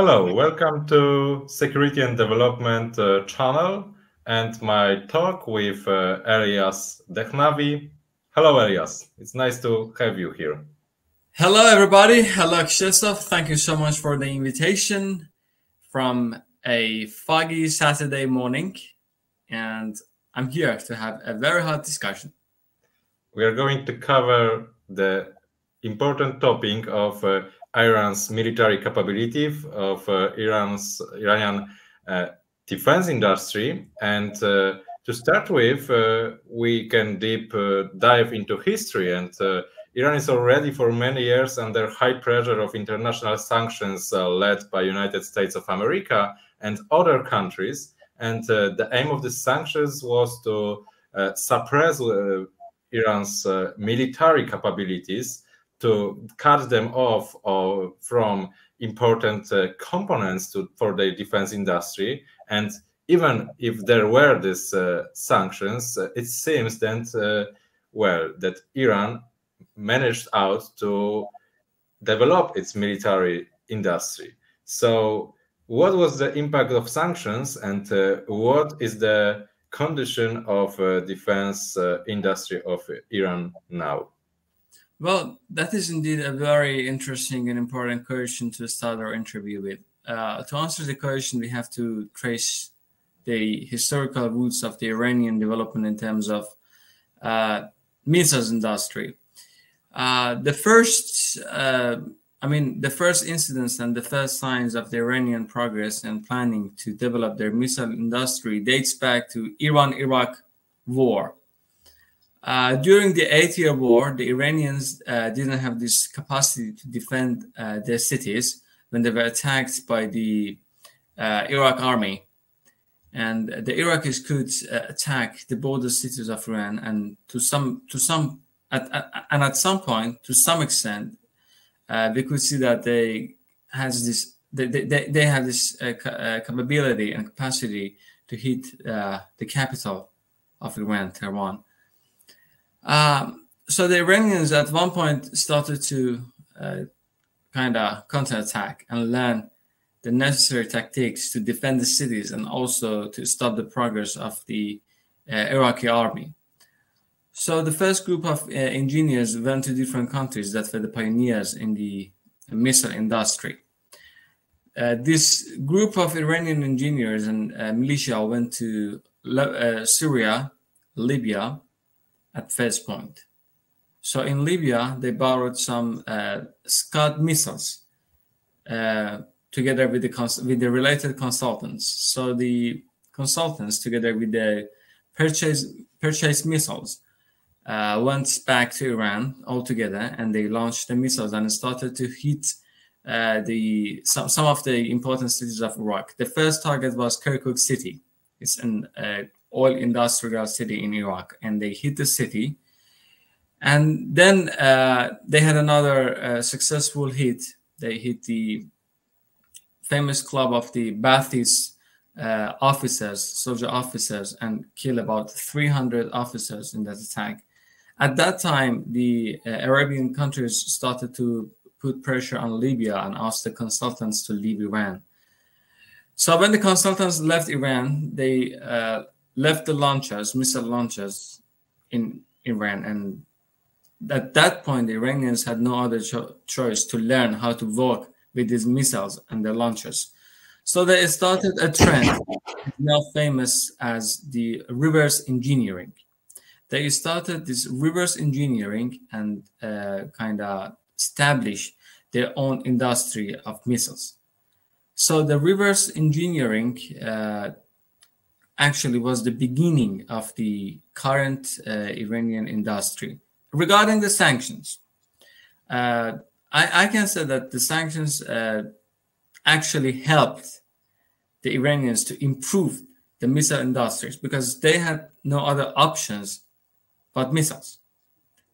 Hello, welcome to Security and Development channel and my talk with Ellias Dehnavi. Hello, Ellias. It's nice to have you here. Hello, everybody. Hello, Krzysztof. Thank you so much for the invitation from a foggy Saturday morning. And I'm here to have a very hot discussion. We are going to cover the important topic of Iran's military capability, of Iranian defense industry. And to start with, we can deep dive into history. And Iran is already for many years under high pressure of international sanctions led by United States of America and other countries. And the aim of the sanctions was to suppress Iran's military capabilities, to cut them off from important components for the defense industry. And even if there were these sanctions, it seems that, that Iran managed out to develop its military industry. So what was the impact of sanctions, and what is the condition of defense industry of Iran now? Well, that is indeed a very interesting and important question to start our interview with. To answer the question, we have to trace the historical roots of the Iranian development in terms of missiles industry. The first incidents and the first signs of the Iranian progress and planning to develop their missile industry dates back to Iran-Iraq war. During the 8-year war, the Iranians didn't have this capacity to defend their cities when they were attacked by the Iraq army. And the Iraqis could attack the border cities of Iran, and at some point, to some extent, we could see that they have this capability and capacity to hit the capital of Iran, Tehran. So the Iranians at one point started to kind of counterattack and learn the necessary tactics to defend the cities and also to stop the progress of the Iraqi army. So the first group of engineers went to different countries that were the pioneers in the missile industry. This group of Iranian engineers and militia went to Syria, Libya, at first point. So in Libya, they borrowed some Scud missiles together with the related consultants. So the consultants, together with the purchased missiles, went back to Iran altogether, and they launched the missiles and started to hit some of the important cities of Iraq. The first target was Kirkuk city. It's an oil industrial city in Iraq, and they hit the city. And then they had another successful hit. They hit the famous club of the Ba'athist soldier officers, and killed about 300 officers in that attack. At that time, the Arabian countries started to put pressure on Libya and asked the consultants to leave Iran. So when the consultants left Iran, they left the missile launchers in Iran. And at that point, the Iranians had no other choice to learn how to work with these missiles and the launchers. So they started a trend now famous as the reverse engineering. They started this reverse engineering and kind of established their own industry of missiles. So the reverse engineering actually was the beginning of the current Iranian industry. Regarding the sanctions, I can say that the sanctions actually helped the Iranians to improve the missile industries, because they had no other options but missiles.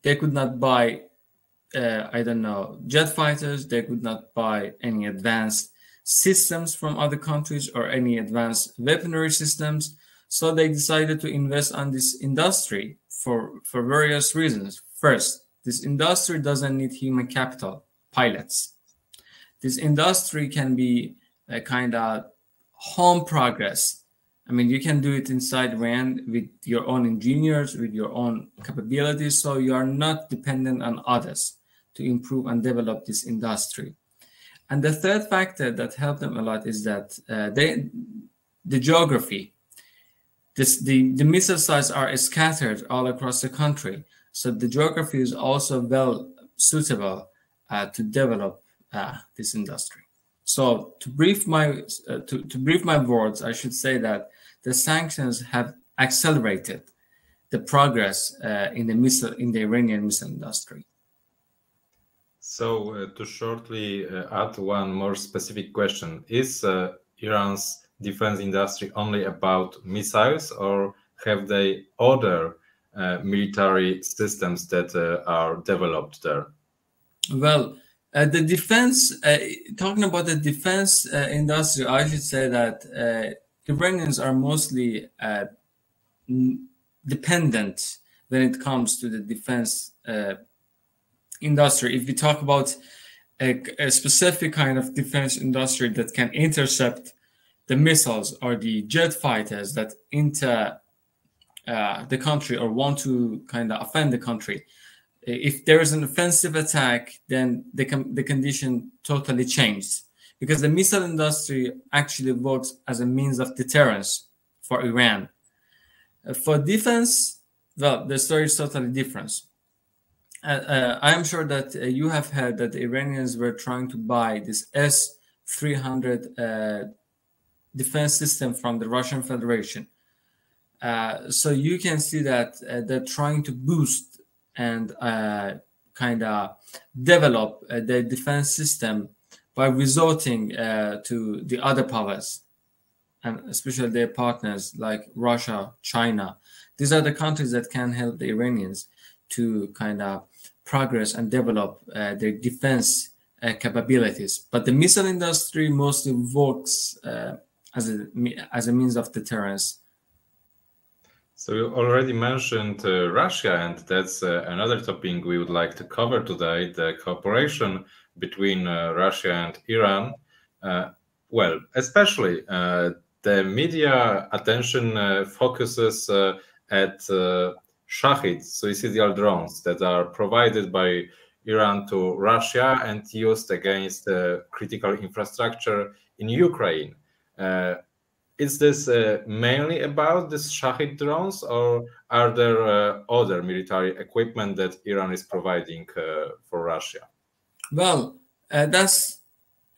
They could not buy, jet fighters. They could not buy any advanced systems from other countries or any advanced weaponry systems. So they decided to invest on this industry for various reasons. First, this industry doesn't need human capital, pilots. This industry can be a kind of home progress. I mean, you can do it inside Iran with your own engineers, with your own capabilities, so you are not dependent on others to improve and develop this industry. And the third factor that helped them a lot is that the geography. The missile sites are scattered all across the country, so the geography is also well suitable to develop this industry. So to brief my words, I should say that the sanctions have accelerated the progress in the Iranian missile industry. So to shortly add one more specific question, is Iran's defense industry only about missiles, or have they other military systems that are developed there? Well, the defense, talking about the defense industry, I should say that Iranians are mostly dependent when it comes to the defense industry. If we talk about a specific kind of defense industry that can intercept the missiles or the jet fighters that enter the country or want to kind of offend the country, if there is an offensive attack, then the condition totally changes, because the missile industry actually works as a means of deterrence for Iran. For defense, well, the story is totally different. I am sure that you have heard that the Iranians were trying to buy this S-300 defense system from the Russian Federation. So you can see that they're trying to boost and kind of develop the defense system by resorting to the other powers, and especially their partners like Russia, China. These are the countries that can help the Iranians to kind of progress and develop their defense capabilities. But the missile industry mostly works as a means of deterrence. So you already mentioned Russia, and that's another topic we would like to cover today, the cooperation between Russia and Iran. Well, especially the media attention focuses at Shahid suicidal drones that are provided by Iran to Russia and used against critical infrastructure in Ukraine. Is this mainly about these Shahid drones, or are there other military equipment that Iran is providing for Russia? Well, that's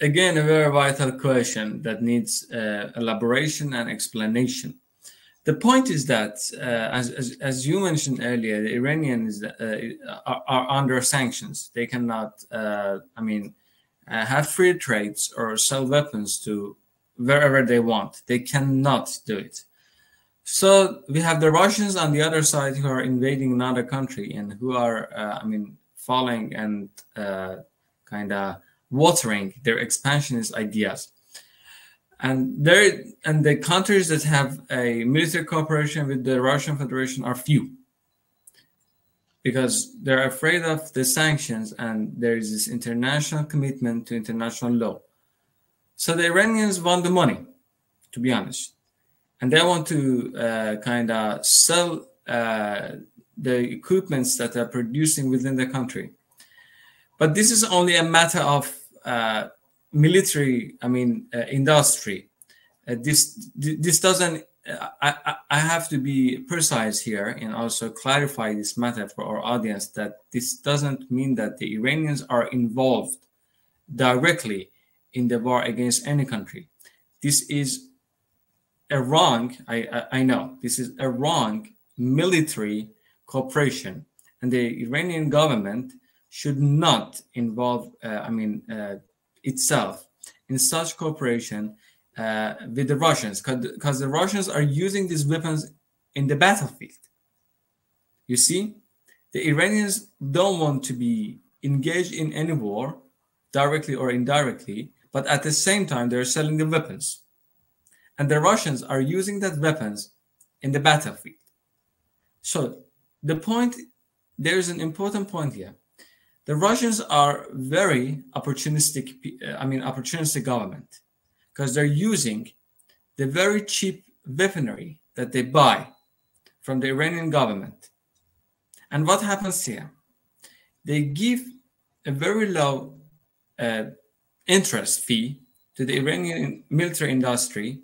again a very vital question that needs elaboration and explanation. The point is that, as you mentioned earlier, the Iranians are under sanctions. They cannot, have free trades or sell weapons to wherever they want. They cannot do it. So we have the Russians on the other side who are invading another country and who are, following and kind of watering their expansionist ideas. And the countries that have a military cooperation with the Russian Federation are few, because they're afraid of the sanctions and there is this international commitment to international law. So the Iranians want the money, to be honest, and they want to kind of sell the equipments that are producing within the country. But this is only a matter of military, industry. This doesn't. I have to be precise here and also clarify this matter for our audience, that this doesn't mean that the Iranians are involved directly in the war against any country. This is a wrong. I know this is a wrong military cooperation, and the Iranian government should not involve itself in such cooperation with the Russians, because the Russians are using these weapons in the battlefield. You see, the Iranians don't want to be engaged in any war, directly or indirectly, but at the same time they're selling the weapons, and the Russians are using that weapons in the battlefield. So there's an important point here. The Russians are very opportunistic government, because they're using the very cheap weaponry that they buy from the Iranian government. And what happens here? They give a very low interest fee to the Iranian military industry,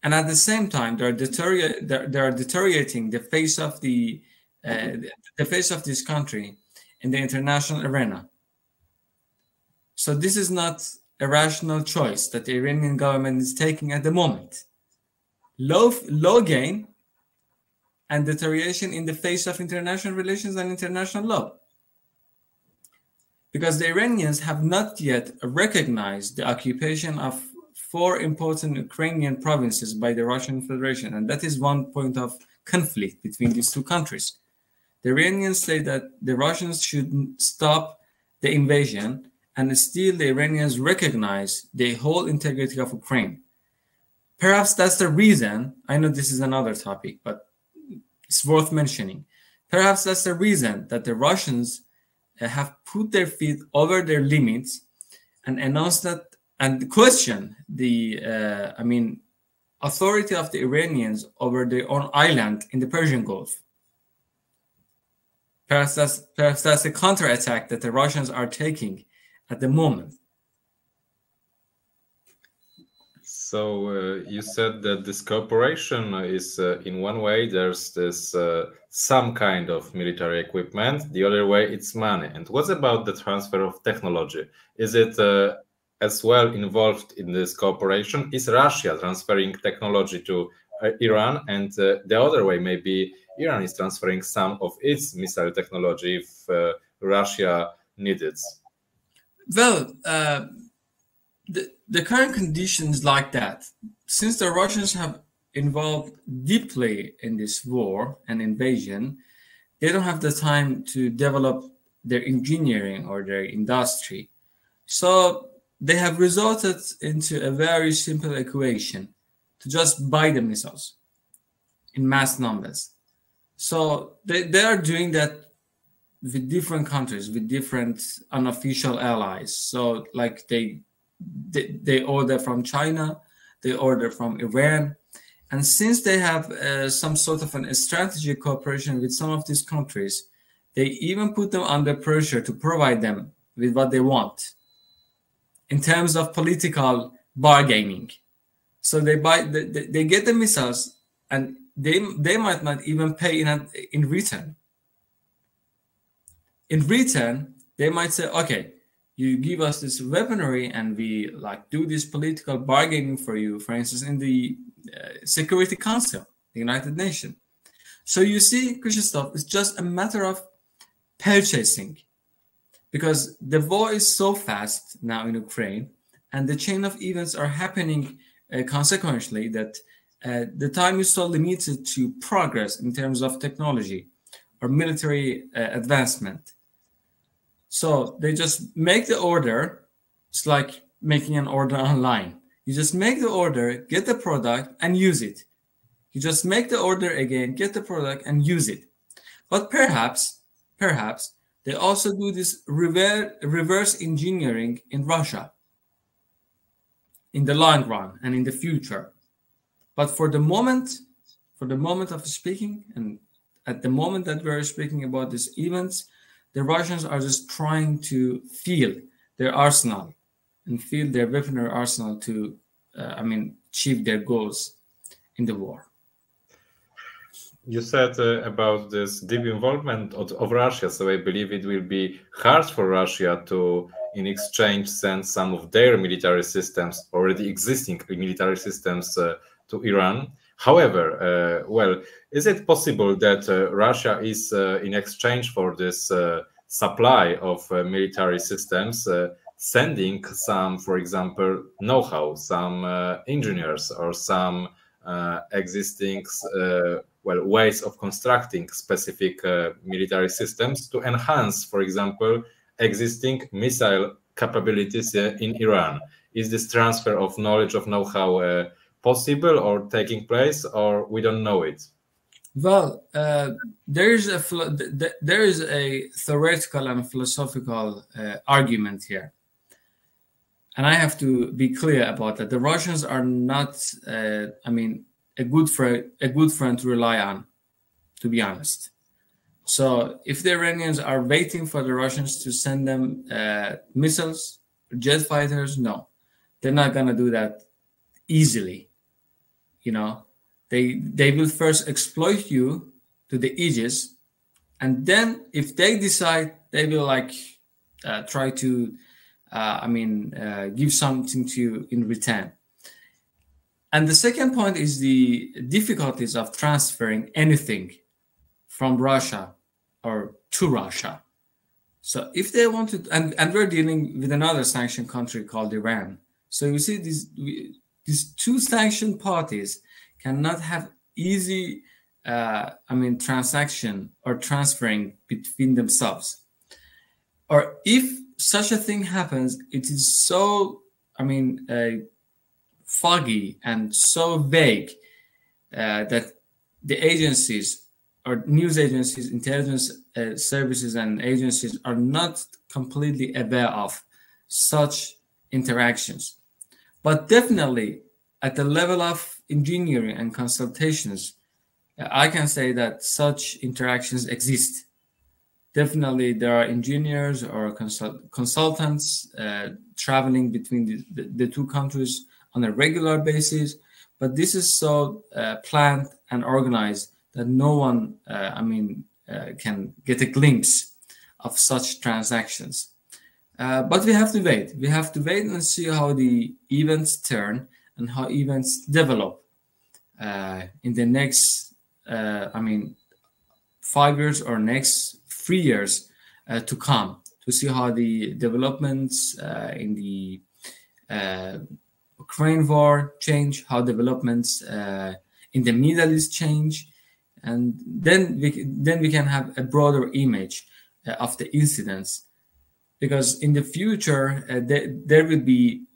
and at the same time, they are deteriorating the face of the face of this country in the international arena. So this is not a rational choice that the Iranian government is taking at the moment. Low gain and deterioration in the face of international relations and international law. Because the Iranians have not yet recognized the occupation of 4 important Ukrainian provinces by the Russian Federation, and that is one point of conflict between these two countries. The Iranians say that the Russians should stop the invasion, and still the Iranians recognize the whole integrity of Ukraine. Perhaps that's the reason, I know this is another topic, but it's worth mentioning. Perhaps that's the reason that the Russians have put their feet over their limits and announced that and question the authority of the Iranians over their own island in the Persian Gulf. Perhaps that's a counterattack that the Russians are taking at the moment. So you said that this cooperation is in one way there's this some kind of military equipment, the other way it's money. And what about the transfer of technology? Is it as well involved in this cooperation? Is Russia transferring technology to Iran, and the other way maybe Iran is transferring some of its missile technology if Russia needs it? Well, the current conditions like that, since the Russians have involved deeply in this war and invasion, they don't have the time to develop their engineering or their industry. So they have resorted into a very simple equation to just buy the missiles in mass numbers. So they are doing that with different countries, with different unofficial allies. So like they order from China, they order from Iran. And since they have some sort of a strategic cooperation with some of these countries, they even put them under pressure to provide them with what they want in terms of political bargaining. So they get the missiles, and they might not even pay in return. In return, they might say, okay, you give us this weaponry and we do this political bargaining for you, for instance, in the Security Council, the United Nations. So you see, Krzysztof, it's just a matter of purchasing, because the war is so fast now in Ukraine, and the chain of events are happening consequently that the time is so limited to progress in terms of technology or military advancement. So they just make the order. It's like making an order online. You just make the order, get the product, and use it. You just make the order again, get the product, and use it. But perhaps they also do this reverse engineering in Russia in the long run and in the future. But for the moment of speaking, and at the moment that we're speaking about these events, the Russians are just trying to feel their arsenal and feel their weaponry arsenal to, achieve their goals in the war. You said about this deep involvement of Russia, so I believe it will be hard for Russia to, in exchange, send some of their military systems, already existing military systems, to Iran. However, is it possible that Russia is, in exchange for this supply of military systems, sending some, for example, know-how, some engineers or some existing ways of constructing specific military systems to enhance, for example, existing missile capabilities in Iran? Is this transfer of knowledge, of know-how possible or taking place, or we don't know it? Well, there is a theoretical and philosophical argument here. And I have to be clear about that. The Russians are not, I mean, a good friend to rely on, to be honest. So if the Iranians are waiting for the Russians to send them missiles, jet fighters, no, they're not gonna do that easily. You know, they will first exploit you to the edges, and then if they decide, they will like try to give something to you in return. And the second point is the difficulties of transferring anything from Russia or to Russia. So if they want to, and we're dealing with another sanctioned country called Iran. So you see these two sanctioned parties cannot have easy transaction or transferring between themselves. Or if such a thing happens, it is so, foggy and so vague that the agencies or news agencies, intelligence services and agencies are not completely aware of such interactions. But definitely at the level of engineering and consultations, I can say that such interactions exist. Definitely there are engineers or consultants traveling between the two countries on a regular basis, but this is so planned and organized that no one can get a glimpse of such transactions. But we have to wait. We have to wait and see how the events turn and how events develop in the next 5 years or next 3 years to come, to see how the developments in the Ukraine war change, how developments in the Middle East change, and then we can have a broader image of the incidents. Because in the future there will be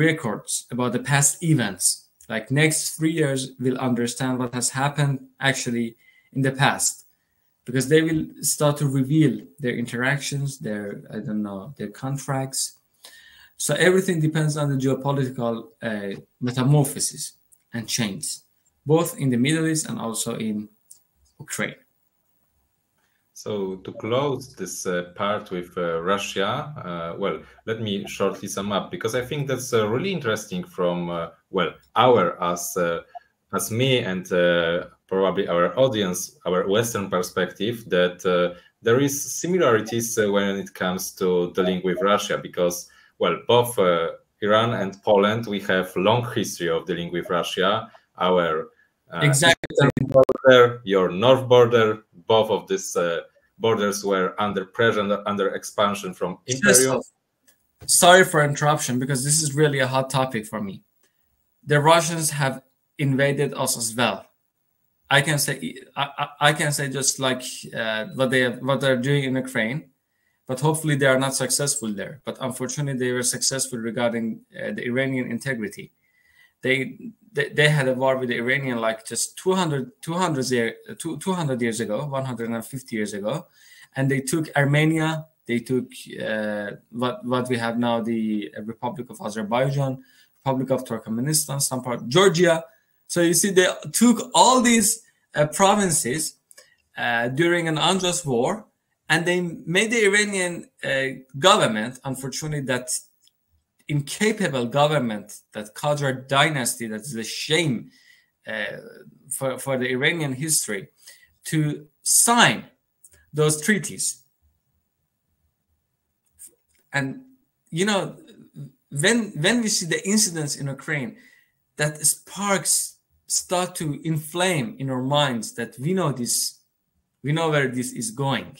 records about the past events. Like next 3 years, we'll understand what has happened actually in the past, because they will start to reveal their interactions, their contracts. So everything depends on the geopolitical metamorphosis and change, both in the Middle East and also in Ukraine. So to close this part with Russia, well, let me shortly sum up, because I think that's really interesting from as me and probably our audience, our Western perspective, that there is similarities when it comes to dealing with Russia, because both Iran and Poland, we have long history of dealing with Russia. Our exactly border, your north border, both of these borders were under pressure, under expansion from imperial. Sorry for interruption, because this is really a hot topic for me. The Russians have invaded us as well. I can say just like what they're doing in Ukraine, but hopefully they are not successful there. But unfortunately, they were successful regarding the Iranian integrity. They had a war with the Iranian like just 200 years ago, 150 years ago, and they took Armenia. They took what we have now, the Republic of Azerbaijan, Republic of Turkmenistan, some part Georgia. So you see, they took all these provinces during an unjust war, and they made the Iranian government, unfortunately, that incapable government, that Qajar dynasty, that is a shame for the Iranian history, to sign those treaties. And when we see the incidents in Ukraine, that sparks start to inflame in our minds that we know where this is going.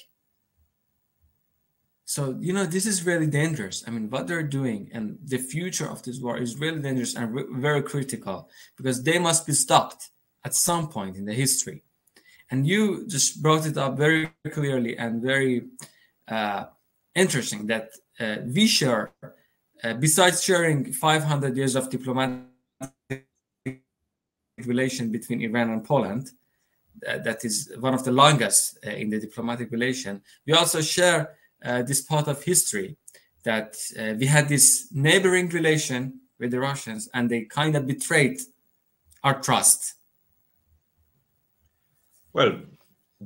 So, this is really dangerous. I mean, what they're doing and the future of this war is really dangerous and very critical, because they must be stopped at some point in the history. And you just brought it up very clearly and very interesting that we share, besides sharing 500 years of diplomatic relation between Iran and Poland, that is one of the longest in the diplomatic relation, we also share this part of history that we had this neighboring relation with the Russians, and they kind of betrayed our trust. Well,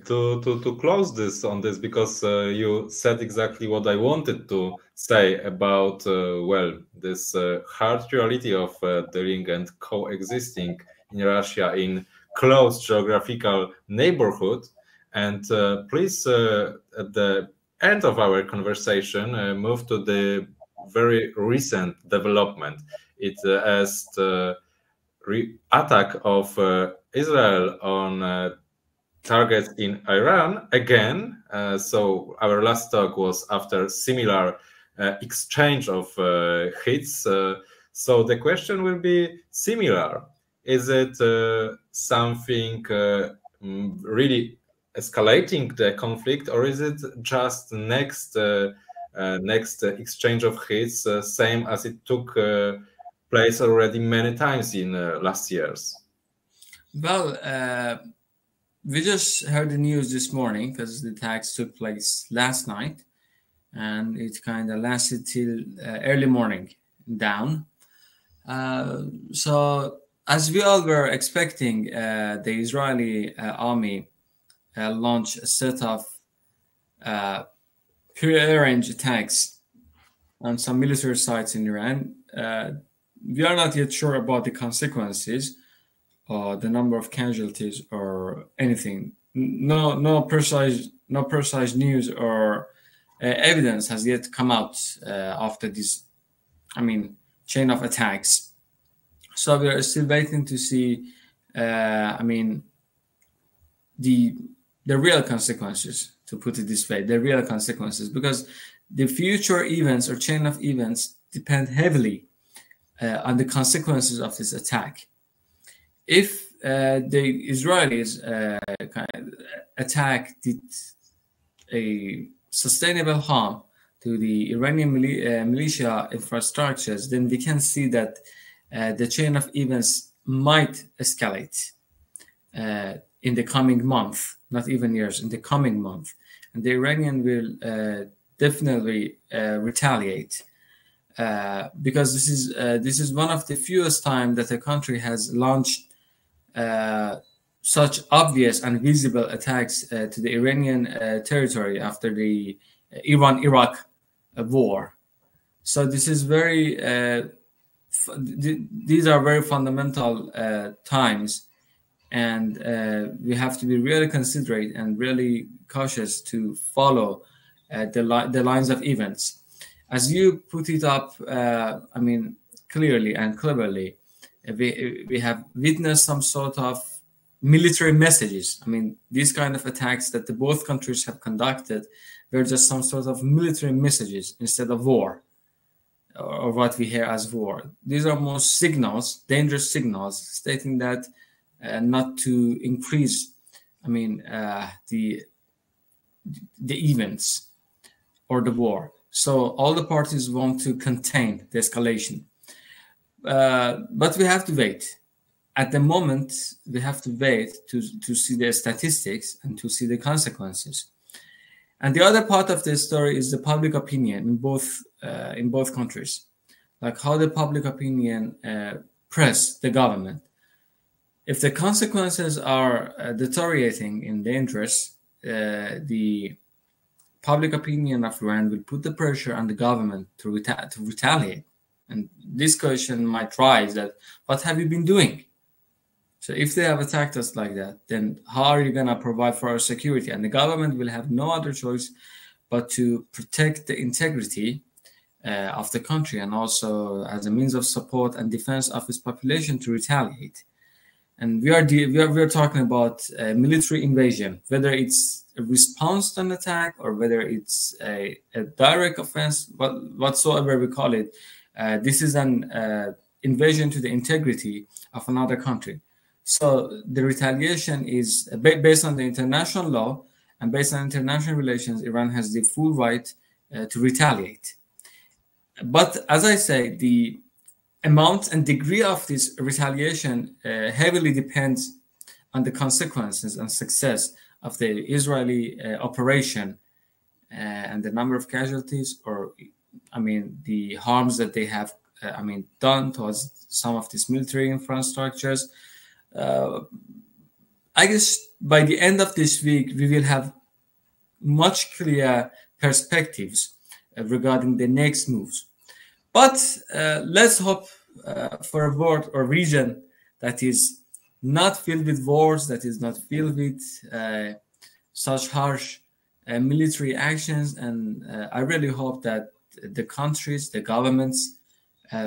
to close this on this, because you said exactly what I wanted to say about well, this hard reality of dealing and coexisting in Russia in close geographical neighborhood. And please, at the end of our conversation, move to the very recent development. It as the attack of Israel on targets in Iran again. So our last talk was after similar exchange of hits. So the question will be similar. Is it something really escalating the conflict, or is it just next exchange of hits, same as it took place already many times in last years? Well, we just heard the news this morning because the attacks took place last night, and it kind of lasted till early morning down. So as we all were expecting, the Israeli army launched a set of prearranged attacks on some military sites in Iran. We are not yet sure about the consequences, or the number of casualties, or anything. No precise news or evidence has yet come out after this, chain of attacks. So we are still waiting to see, the real consequences, to put it this way, the real consequences, because the future events or chain of events depend heavily on the consequences of this attack. If the Israelis attack did a sustainable harm to the Iranian militia infrastructures, then we can see that the chain of events might escalate in the coming month, not even years, in the coming month. And the Iranian will definitely retaliate. Because this is one of the fewest times that a country has launched such obvious and visible attacks to the Iranian territory after the Iran-Iraq war. So this is very these are very fundamental times, and we have to be really considerate and really cautious to follow the lines of events. As you put it up, clearly and cleverly, we have witnessed some sort of military messages. These kind of attacks that both countries have conducted were just some sort of military messages instead of war, or what we hear as war. These are more signals, dangerous signals, stating that not to increase, the events or the war. So all the parties want to contain the escalation. But we have to wait. At the moment, we have to wait to see the statistics and to see the consequences. And the other part of the story is the public opinion in both countries, like how the public opinion press the government. If the consequences are deteriorating and dangerous, the public opinion of Iran will put the pressure on the government to retaliate. And this question might rise that, what have you been doing? So if they have attacked us like that, then how are you going to provide for our security? And the government will have no other choice but to protect the integrity of the country, and also as a means of support and defense of its population to retaliate. And we are talking about a military invasion, whether it's a response to an attack or whether it's a direct offense, whatsoever we call it. This is an invasion to the integrity of another country. So the retaliation is based on the international law and based on international relations. Iran has the full right to retaliate. But as I say, the amount and degree of this retaliation heavily depends on the consequences and success of the Israeli operation and the number of casualties, or the harms that they have, done towards some of these military infrastructures. I guess by the end of this week, we will have much clearer perspectives regarding the next moves. But let's hope for a world or region that is not filled with wars, that is not filled with such harsh military actions. And I really hope that the countries, the governments,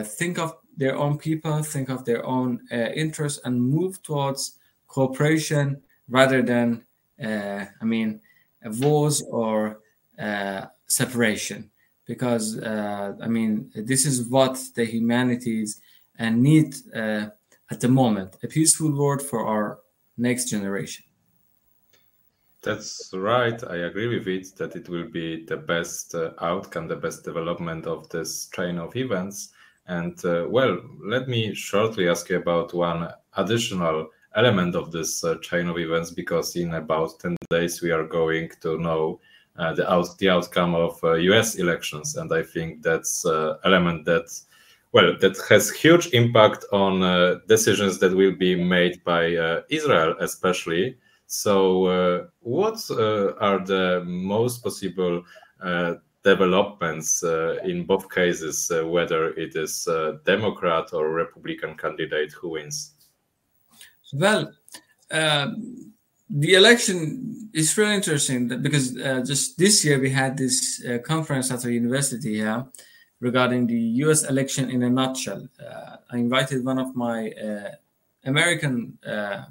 think of their own people, think of their own interests, and move towards cooperation rather than, wars or separation. Because, this is what the humanities need at the moment, a peaceful world for our next generation. That's right. I agree with it, that it will be the best outcome, the best development of this chain of events. And well, let me shortly ask you about one additional element of this chain of events, because in about 10 days we are going to know the outcome of US elections. And I think that's an element that, well, that has huge impact on decisions that will be made by Israel especially. So what are the most possible developments in both cases, whether it is a Democrat or Republican candidate who wins? Well, the election is really interesting because just this year we had this conference at our university here regarding the US election in a nutshell. I invited one of my American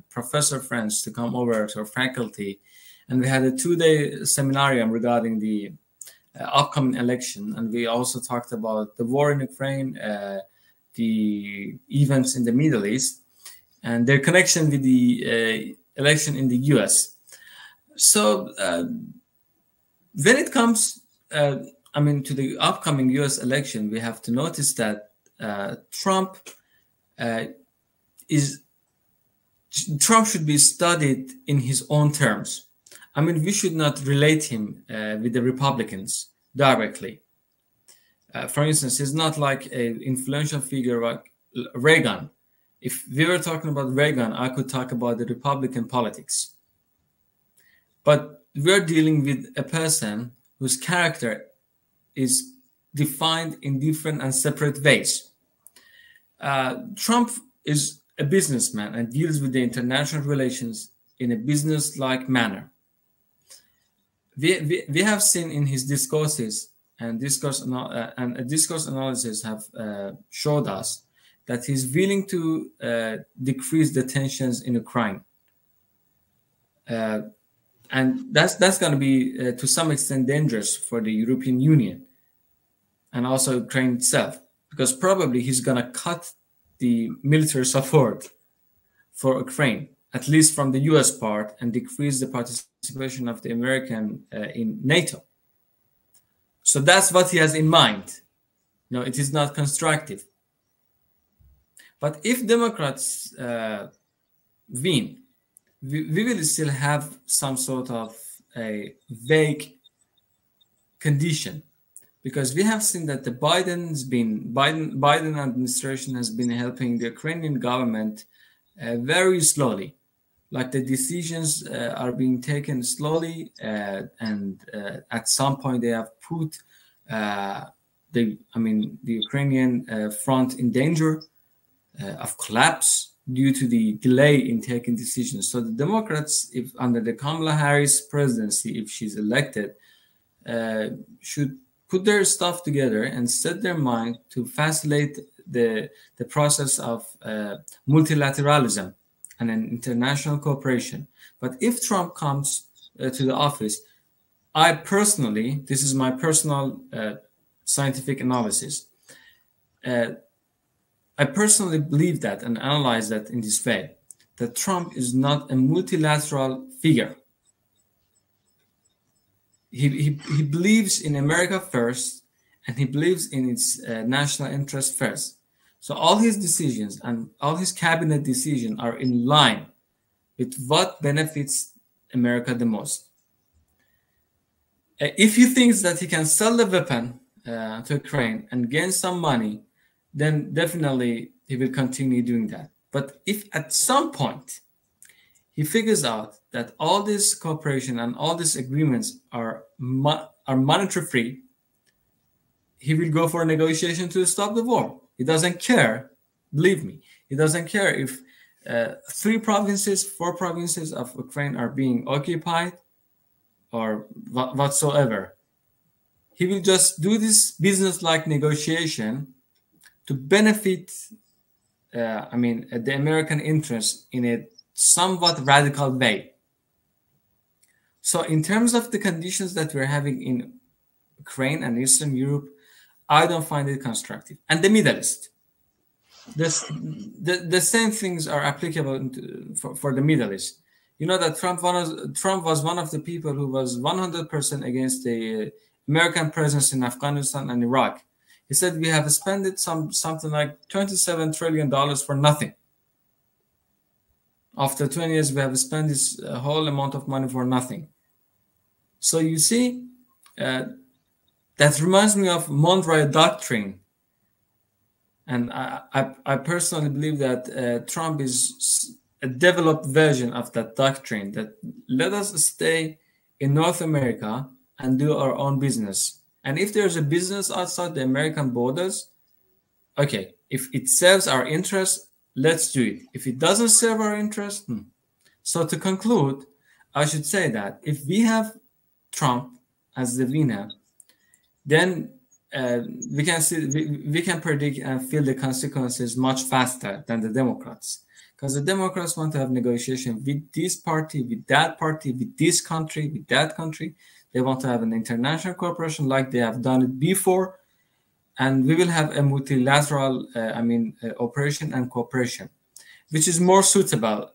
professor friends to come over to our faculty, and we had a 2-day seminarium regarding the upcoming election. And we also talked about the war in Ukraine, the events in the Middle East, and their connection with the election in the US. So when it comes, to the upcoming US election, we have to notice that Trump should be studied in his own terms. We should not relate him with the Republicans directly. For instance, he's not like an influential figure like Reagan. If we were talking about Reagan, I could talk about the Republican politics. But we're dealing with a person whose character is defined in different and separate ways. Trump is a businessman and deals with the international relations in a business-like manner. We have seen in his discourses and discourse analysis have showed us that he's willing to decrease the tensions in Ukraine. And that's going to be, to some extent, dangerous for the European Union and also Ukraine itself, because probably he's going to cut the military support for Ukraine, at least from the US part, and decrease the participation of the American in NATO. So that's what he has in mind. It is not constructive. But if Democrats win, we will still have some sort of a vague condition, because we have seen that the Biden administration has been helping the Ukrainian government very slowly. Like the decisions are being taken slowly, and at some point they have put the Ukrainian front in danger of collapse due to the delay in taking decisions. So the Democrats, if under the Kamala Harris presidency, if she's elected, should put their stuff together and set their mind to facilitate the process of multilateralism and an international cooperation. But if Trump comes to the office, I personally, this is my personal scientific analysis, I personally believe that and analyze that in this way, that Trump is not a multilateral figure. He believes in America first, and he believes in its national interest first. So all his decisions and all his cabinet decisions are in line with what benefits America the most. If he thinks that he can sell the weapon to Ukraine and gain some money, then definitely he will continue doing that. But if at some point he figures out that all this cooperation and all these agreements are monetary free, he will go for a negotiation to stop the war. He doesn't care, believe me. He doesn't care if 4 provinces of Ukraine are being occupied or whatsoever. He will just do this business-like negotiation to benefit, the American interest in a somewhat radical way. So in terms of the conditions that we're having in Ukraine and Eastern Europe, I don't find it constructive. And the Middle East. The same things are applicable for the Middle East. You know that Trump was one of the people who was 100% against the American presence in Afghanistan and Iraq. He said we have spent something like $27 trillion for nothing. After 20 years, we have spent this whole amount of money for nothing. So you see, that reminds me of Monroe Doctrine. And I personally believe that Trump is a developed version of that doctrine, that let us stay in North America and do our own business. And if there's a business outside the American borders, okay, if it serves our interest, let's do it. If it doesn't serve our interest, So to conclude, I should say that if we have Trump as the winner, then we can predict and feel the consequences much faster than the Democrats, because the Democrats want to have negotiation with this party, with that party, with this country, with that country. They want to have an international cooperation like they have done it before, and we will have a multilateral operation and cooperation, which is more suitable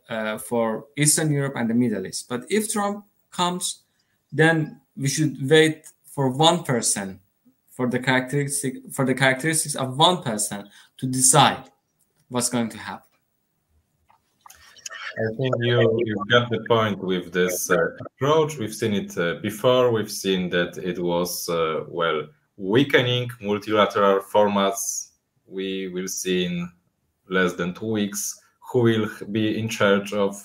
for Eastern Europe and the Middle East. But if Trump comes, then we should wait for one person, for the characteristics of one person to decide what's going to happen. I think you got the point with this approach. We've seen it before. We've seen that it was, weakening multilateral formats. We will see in less than 2 weeks who will be in charge of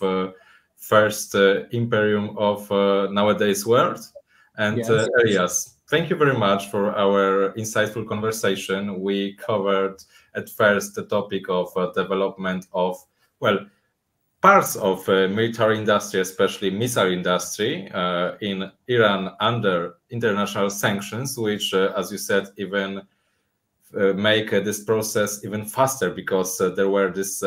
first imperium of nowadays world. And yes. Elias, thank you very much for our insightful conversation. We covered at first the topic of development of, parts of military industry, especially missile industry in Iran under international sanctions, which, as you said, even make this process even faster, because there were this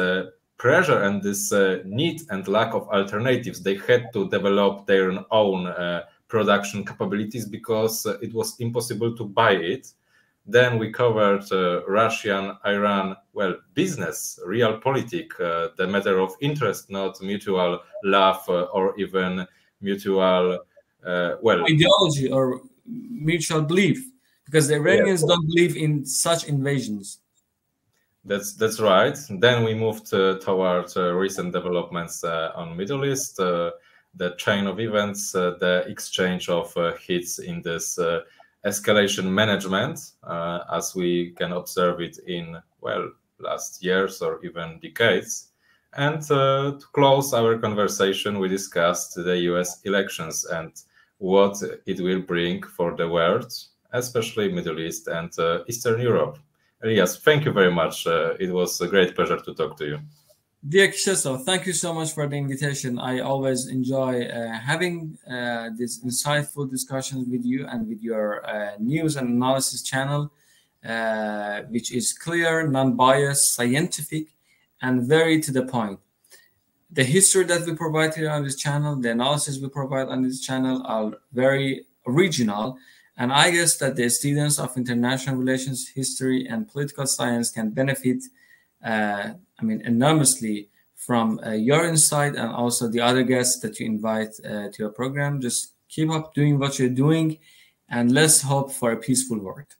pressure and this need and lack of alternatives. They had to develop their own production capabilities because it was impossible to buy it. Then we covered Russian, Iran, business, realpolitik, the matter of interest, not mutual love or even mutual, ideology or mutual belief, because the Iranians don't believe in such invasions. That's right. Then we moved towards recent developments on Middle East, the chain of events, the exchange of hits in this escalation management, as we can observe it in, last years or even decades. And to close our conversation, we discussed the US elections and what it will bring for the world, especially Middle East and Eastern Europe. Elias, thank you very much. It was a great pleasure to talk to you. Dear Krzysztof, thank you so much for the invitation. I always enjoy having these insightful discussions with you and with your news and analysis channel, which is clear, non-biased, scientific, and very to the point. The history that we provide here on this channel, the analysis we provide on this channel are very original. And I guess that the students of international relations, history, and political science can benefit enormously from your insight and also the other guests that you invite to your program. Just keep up doing what you're doing, and let's hope for a peaceful world.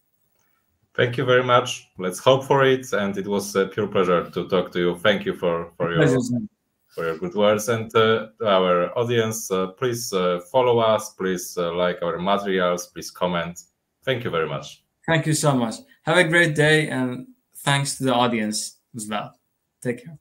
Thank you very much. Let's hope for it. And it was a pure pleasure to talk to you. Thank you for your good words. And to our audience, please follow us. Please like our materials. Please comment. Thank you very much. Thank you so much. Have a great day, and thanks to the audience as well. Take care.